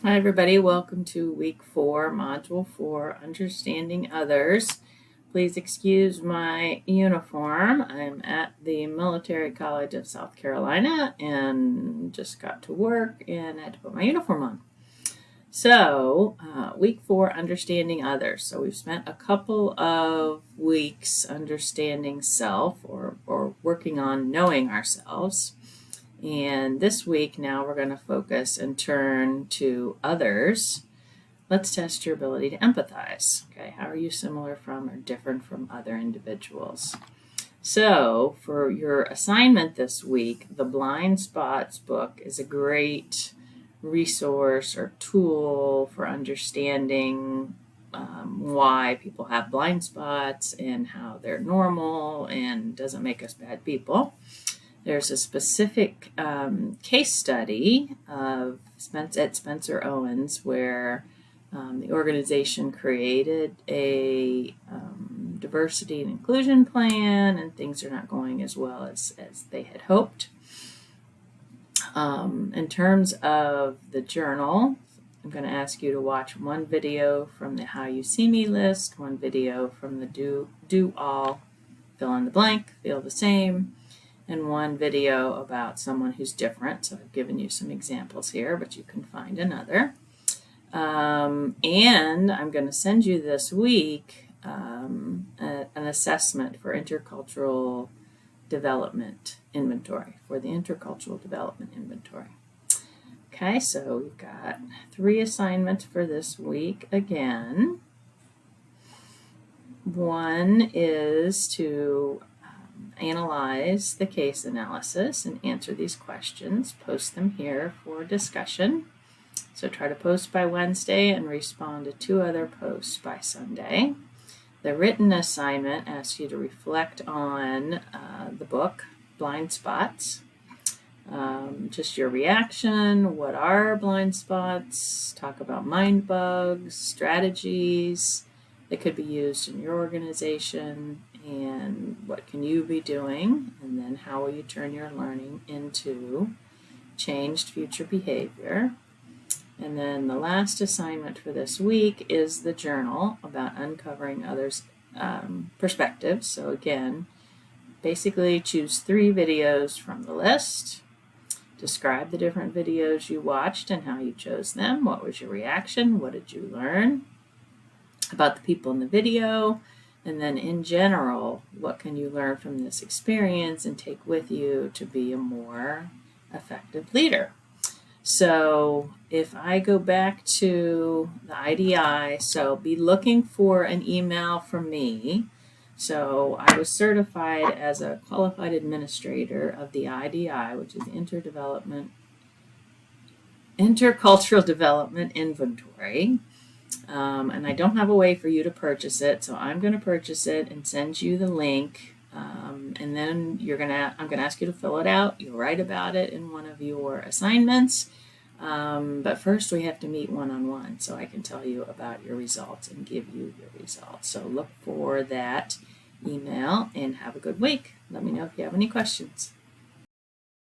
Hi, everybody. Welcome to week 4, module 4, Understanding Others. Please excuse my uniform. I'm at the Military College of South Carolina and just got to work and had to put my uniform on. So, week 4, Understanding Others. So, we've spent a couple of weeks understanding self or working on knowing ourselves. And this week, now we're going to focus and turn to others. Let's test your ability to empathize. Okay, how are you similar from or different from other individuals? So, for your assignment this week, the Blind Spots book is a great resource or tool for understanding why people have blind spots and how they're normal and doesn't make us bad people. There's a specific case study at Spencer Owens where the organization created a diversity and inclusion plan, and things are not going as well as they had hoped. In terms of the journal, I'm going to ask you to watch one video from the How You See Me list, one video from the Do All, fill in the blank, feel the same, and one video about someone who's different. So I've given you some examples here, but you can find another. And I'm going to send you this week an assessment for intercultural development inventory, for the intercultural development inventory. Okay, so we've got 3 assignments for this week again. One is to analyze the case analysis and answer these questions. Post them here for discussion. So try to post by Wednesday and respond to 2 other posts by Sunday. The written assignment asks you to reflect on the book, Blind Spots. Just your reaction, what are blind spots, talk about mind bugs, strategies that could be used in your organization, and what can you be doing, and then how will you turn your learning into changed future behavior. And then the last assignment for this week is the journal about uncovering others' perspectives. So again, basically choose 3 videos from the list. Describe the different videos you watched and how you chose them. What was your reaction? What did you learn about the people in the video? And then in general, what can you learn from this experience and take with you to be a more effective leader? So if I go back to the IDI, so be looking for an email from me. So I was certified as a qualified administrator of the IDI, which is Intercultural Development Inventory. And I don't have a way for you to purchase it, so I'm going to purchase it and send you the link. And then I'm gonna ask you to fill it out. You'll write about it in one of your assignments. But first we have to meet one-on-one so I can tell you about your results and give you your results. So look for that email and have a good week. Let me know if you have any questions.